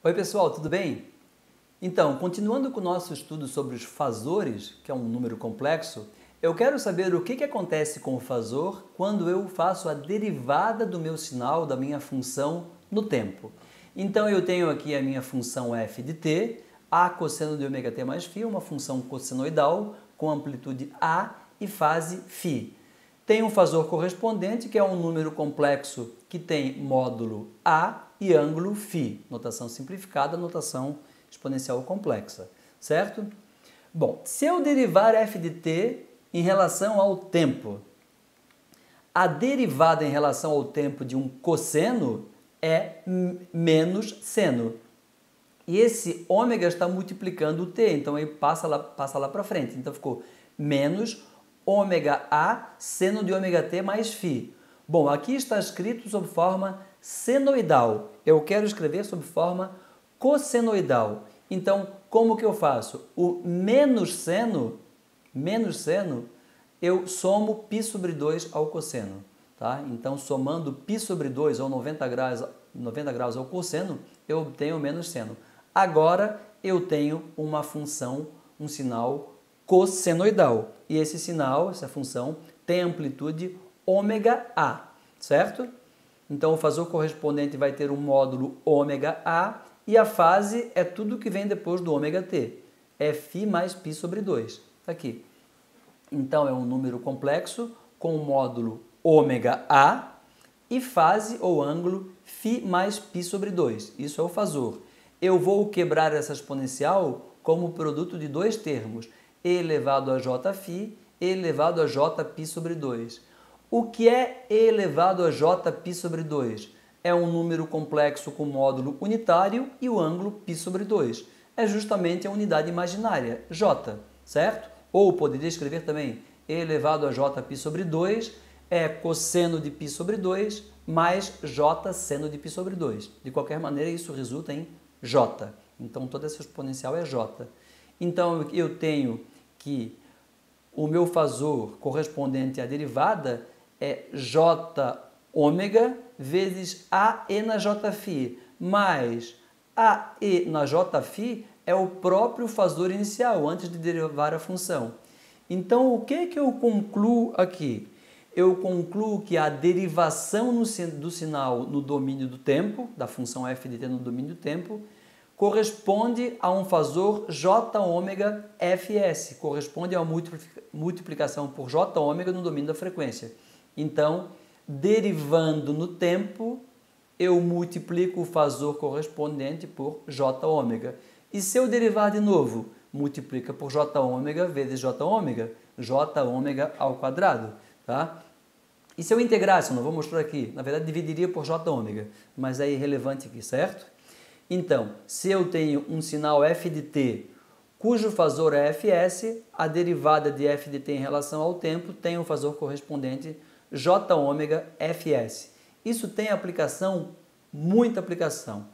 Oi pessoal, tudo bem? Então, continuando com o nosso estudo sobre os fazores, que é um número complexo, eu quero saber o que acontece com o fazor quando eu faço a derivada do meu sinal, da minha função, no tempo. Então eu tenho aqui a minha função f de t, a cosseno de ômega t mais φ, uma função cossenoidal com amplitude a e fase φ. Tem um fazor correspondente, que é um número complexo que tem módulo a e ângulo φ, notação simplificada, notação exponencial complexa, certo? Bom, se eu derivar f de t em relação ao tempo, a derivada em relação ao tempo de um cosseno é menos seno. E esse ômega está multiplicando o t, então aí passa lá para frente. Então ficou menos ômega a seno de ômega t mais φ. Bom, aqui está escrito sob forma senoidal. Eu quero escrever sob forma cossenoidal. Então, como que eu faço? O menos seno, eu somo π sobre 2 ao cosseno. Tá? Então, somando π sobre 2 ou 90 graus ao cosseno, eu obtenho menos seno. Agora, eu tenho uma função, um sinal cossenoidal. E esse sinal, essa função, tem amplitude ômega a, certo? Então, o fazor correspondente vai ter um módulo ômega a e a fase é tudo que vem depois do ômega t. É φ mais π sobre 2. Está aqui. Então, é um número complexo com o módulo ômega a e fase ou ângulo φ mais π sobre 2. Isso é o fazor. Eu vou quebrar essa exponencial como produto de dois termos, e elevado a jφ e elevado a jπ sobre 2. O que é e elevado a jπ sobre 2? É um número complexo com módulo unitário e o ângulo π sobre 2. É justamente a unidade imaginária, j, certo? Ou poderia escrever também e elevado a jπ sobre 2 é cosseno de π sobre 2 mais j seno de π sobre 2. De qualquer maneira, isso resulta em j. Então, toda essa exponencial é j. Então, eu tenho que o meu fazor correspondente à derivada é j ômega vezes AE na jφ, mais AE na jφ é o próprio fazor inicial, antes de derivar a função. Então, o que eu concluo aqui? Eu concluo que a derivação do sinal no domínio do tempo, da função f de t no domínio do tempo, corresponde a um fazor j ômega fs, corresponde a uma multiplicação por j ômega no domínio da frequência. Então, derivando no tempo, eu multiplico o fazor correspondente por j ômega. E se eu derivar de novo, multiplica por j ômega vezes j ômega ao quadrado. Tá? E se eu integrasse, eu não vou mostrar aqui, na verdade dividiria por j ômega, mas é irrelevante aqui, certo? Então, se eu tenho um sinal f de t, cujo fazor é fs, a derivada de f de t em relação ao tempo tem um fazor correspondente j ômega fs. Isso tem aplicação, muita aplicação,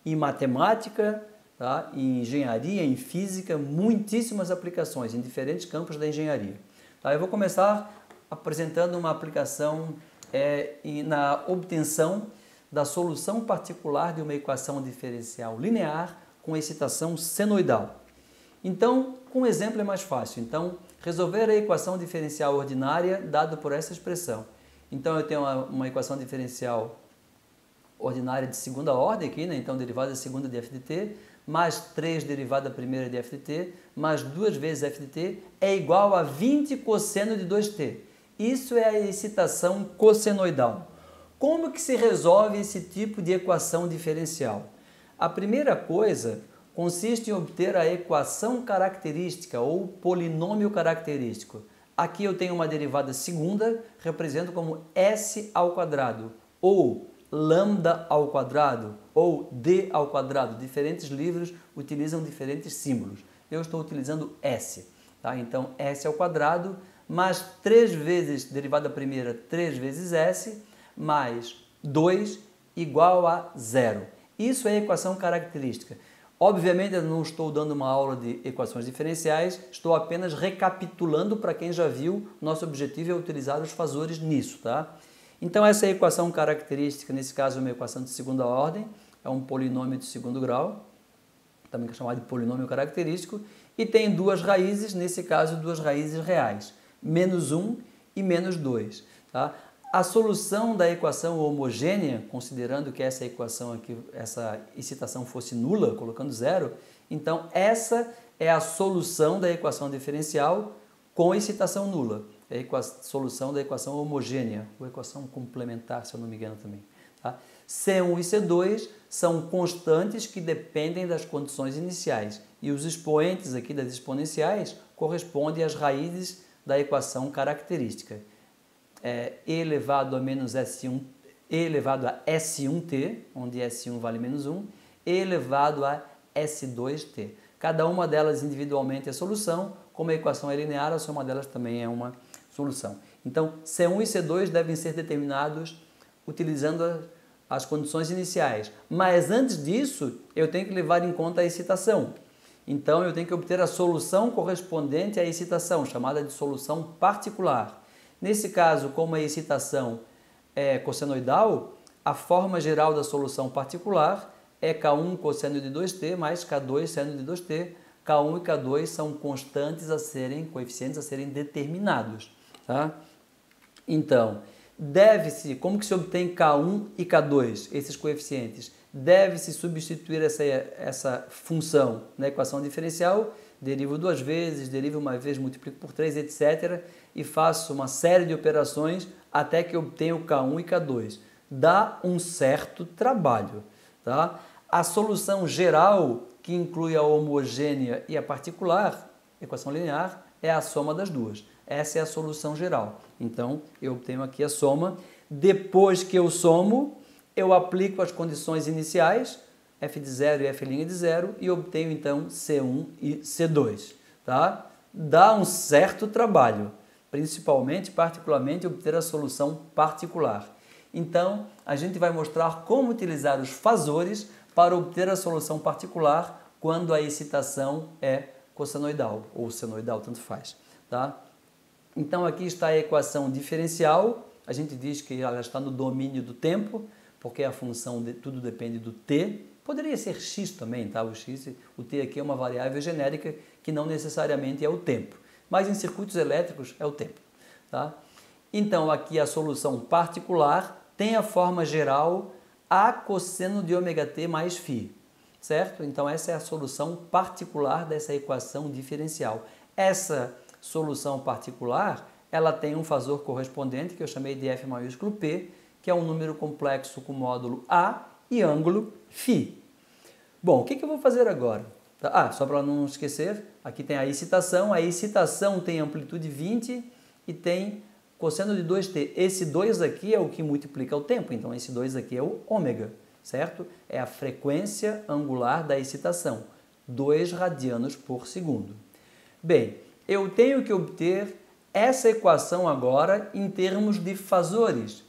em matemática, tá? Em engenharia, em física, muitíssimas aplicações em diferentes campos da engenharia. Tá? Eu vou começar apresentando uma aplicação na obtenção da solução particular de uma equação diferencial linear com excitação senoidal. Então, com um exemplo é mais fácil. Então, resolver a equação diferencial ordinária dada por essa expressão. Então, eu tenho uma equação diferencial ordinária de segunda ordem aqui, né? Então, derivada segunda de f de t, mais 3 derivada primeira de f de t, mais 2 vezes f de t, é igual a 20 cosseno de 2t. Isso é a excitação cossenoidal. Como que se resolve esse tipo de equação diferencial? A primeira coisa consiste em obter a equação característica ou polinômio característico. Aqui eu tenho uma derivada segunda, represento como s ao quadrado, ou lambda ao quadrado, ou d ao quadrado. Diferentes livros utilizam diferentes símbolos. Eu estou utilizando s. Tá? Então, s ao quadrado, mais 3 vezes, derivada primeira, 3 vezes s, mais 2 igual a 0. Isso é a equação característica. Obviamente, eu não estou dando uma aula de equações diferenciais, estou apenas recapitulando para quem já viu. Nosso objetivo é utilizar os fazores nisso, tá? Então, essa é a equação característica, nesse caso é uma equação de segunda ordem, é um polinômio de segundo grau, também chamado de polinômio característico, e tem duas raízes, nesse caso duas raízes reais, menos 1 e menos 2. Tá? A solução da equação homogênea, considerando que essa equação aqui, essa excitação fosse nula, colocando zero, então essa é a solução da equação diferencial com excitação nula. É a solução da equação homogênea, ou equação complementar, se eu não me engano também. Tá? C1 e C2 são constantes que dependem das condições iniciais e os expoentes aqui das exponenciais correspondem às raízes da equação característica. E elevado a menos S1, E elevado a S1t, onde S1 vale menos 1, E elevado a S2t. Cada uma delas individualmente é solução, como a equação é linear, a soma delas também é uma solução. Então, C1 e C2 devem ser determinados utilizando as condições iniciais. Mas antes disso, eu tenho que levar em conta a excitação. Então, eu tenho que obter a solução correspondente à excitação, chamada de solução particular. Nesse caso, como a excitação é cossenoidal, a forma geral da solução particular é K1 cosseno de 2t mais K2 seno de 2t. K1 e K2 são constantes coeficientes a serem determinados. Tá? Então, como que se obtém K1 e K2, esses coeficientes? Deve-se substituir essa função na equação diferencial, derivo duas vezes, derivo uma vez, multiplico por 3, etc. E faço uma série de operações até que obtenha o K1 e K2. Dá um certo trabalho. Tá? A solução geral, que inclui a homogênea e a particular, equação linear, é a soma das duas. Essa é a solução geral. Então, eu obtenho aqui a soma. Depois que eu somo, eu aplico as condições iniciais, f de 0 e f' de 0, e obtenho, então, C1 e C2. Tá? Dá um certo trabalho, particularmente, obter a solução particular. Então, a gente vai mostrar como utilizar os fasores para obter a solução particular quando a excitação é cossenoidal ou senoidal, tanto faz. Tá? Então, aqui está a equação diferencial. A gente diz que ela está no domínio do tempo, porque a função de tudo depende do t. Poderia ser x também, tá? O t aqui é uma variável genérica que não necessariamente é o tempo, mas em circuitos elétricos é o tempo. Tá? Então, aqui a solução particular tem a forma geral A cosseno de ômega-t mais φ, certo? Então, essa é a solução particular dessa equação diferencial. Essa solução particular, ela tem um fasor correspondente, que eu chamei de F maiúsculo P, que é um número complexo com módulo A e ângulo φ. Bom, o que eu vou fazer agora? Só para não esquecer, aqui tem a excitação tem amplitude 20 e tem cosseno de 2t. Esse 2 aqui é o que multiplica o tempo, então esse 2 aqui é o ômega, certo? É a frequência angular da excitação, 2 radianos por segundo. Bem, eu tenho que obter essa equação agora em termos de fasores.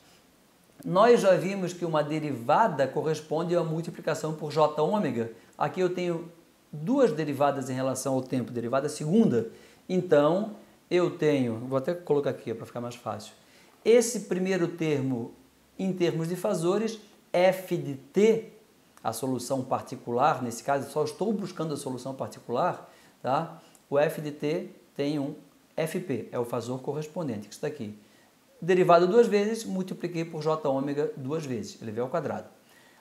Nós já vimos que uma derivada corresponde a uma multiplicação por j-ômega. Aqui eu tenho duas derivadas em relação ao tempo, derivada segunda. Então, eu tenho, vou até colocar aqui para ficar mais fácil, esse primeiro termo em termos de fasores, f de t, a solução particular, nesse caso só estou buscando a solução particular, tá? O f de t tem um fp, é o fasor correspondente, que está aqui. Derivado duas vezes, multipliquei por j-ômega duas vezes, elevei ao quadrado.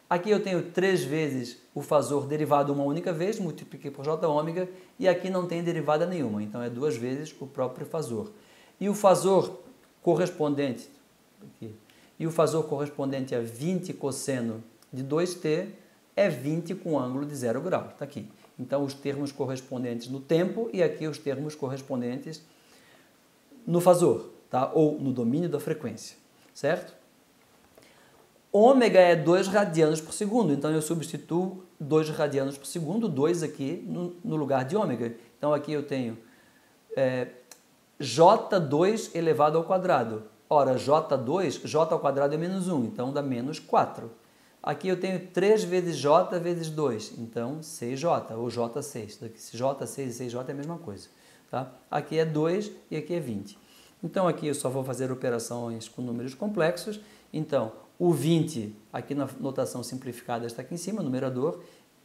Aqui eu tenho 3 vezes o fasor derivado uma única vez, multipliquei por j-ômega, e aqui não tem derivada nenhuma, então é 2 vezes o próprio fasor. E o fasor correspondente, a 20 cosseno de 2t é 20 com ângulo de 0 grau, está aqui. Então os termos correspondentes no tempo e aqui os termos correspondentes no fasor, tá? Ou no domínio da frequência, certo? Ômega é 2 radianos por segundo, então eu substituo 2 radianos por segundo, 2 aqui no lugar de ômega. Então aqui eu tenho J2 elevado ao quadrado. Ora, J2, J ao quadrado é menos 1, então dá menos 4. Aqui eu tenho 3 vezes J vezes 2, então 6J, ou J6. J6 e 6J é a mesma coisa. Tá? Aqui é 2 e aqui é 20. Então aqui eu só vou fazer operações com números complexos. Então, o 20, aqui na notação simplificada está aqui em cima, numerador,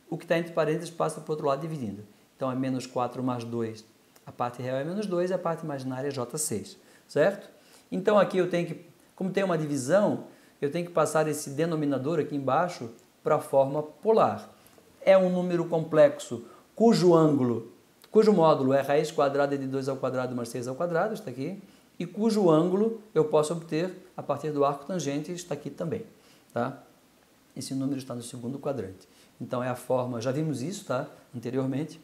o que está entre parênteses passa para o outro lado dividindo. Então é menos 4 mais 2, a parte real é menos 2 e a parte imaginária é J6, certo? Então aqui eu tenho que, como tem uma divisão, eu tenho que passar esse denominador aqui embaixo para a forma polar. É um número complexo cujo módulo é raiz quadrada de 2 ao quadrado mais 6 ao quadrado, está aqui, e cujo ângulo eu posso obter a partir do arco tangente, está aqui também, tá? Esse número está no segundo quadrante. Então é a forma, já vimos isso, tá? Anteriormente,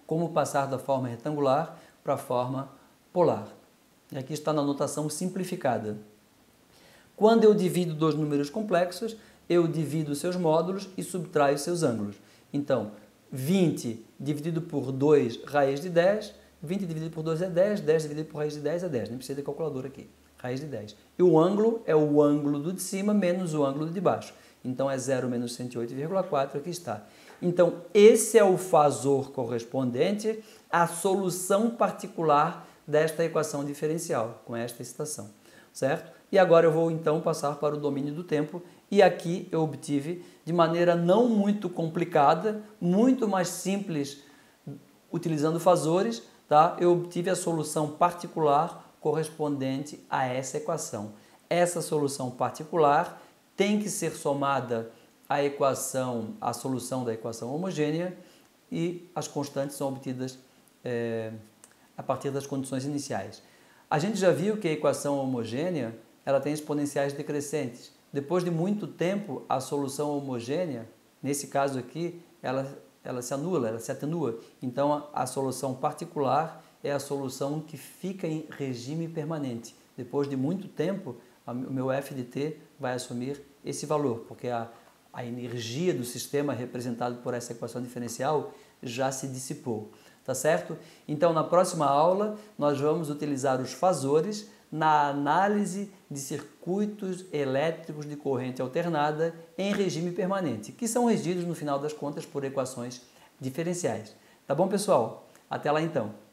como passar da forma retangular para a forma polar. E aqui está na notação simplificada. Quando eu divido dois números complexos, eu divido seus módulos e subtraio seus ângulos. Então, 20 dividido por 2, raiz de 10, 20 dividido por 2 é 10, 10 dividido por raiz de 10 é 10, nem precisa de calculadora aqui, raiz de 10. E o ângulo é o ângulo do de cima menos o ângulo do de baixo. Então, é 0 menos 108,4, aqui está. Então, esse é o fasor correspondente à solução particular desta equação diferencial, com esta excitação, certo? E agora eu vou então passar para o domínio do tempo e aqui eu obtive de maneira não muito complicada, muito mais simples, utilizando fasores, tá? Eu obtive a solução particular correspondente a essa equação. Essa solução particular tem que ser somada à solução da equação homogênea e as constantes são obtidas a partir das condições iniciais. A gente já viu que a equação homogênea ela tem exponenciais decrescentes. Depois de muito tempo, a solução homogênea, nesse caso aqui, ela se anula, ela se atenua. Então, a solução particular é a solução que fica em regime permanente. Depois de muito tempo, o meu f de t vai assumir esse valor, porque a energia do sistema representado por essa equação diferencial já se dissipou. Tá certo? Então, na próxima aula, nós vamos utilizar os fasores na análise de circuitos elétricos de corrente alternada em regime permanente, que são regidos, no final das contas, por equações diferenciais. Tá bom, pessoal? Até lá, então!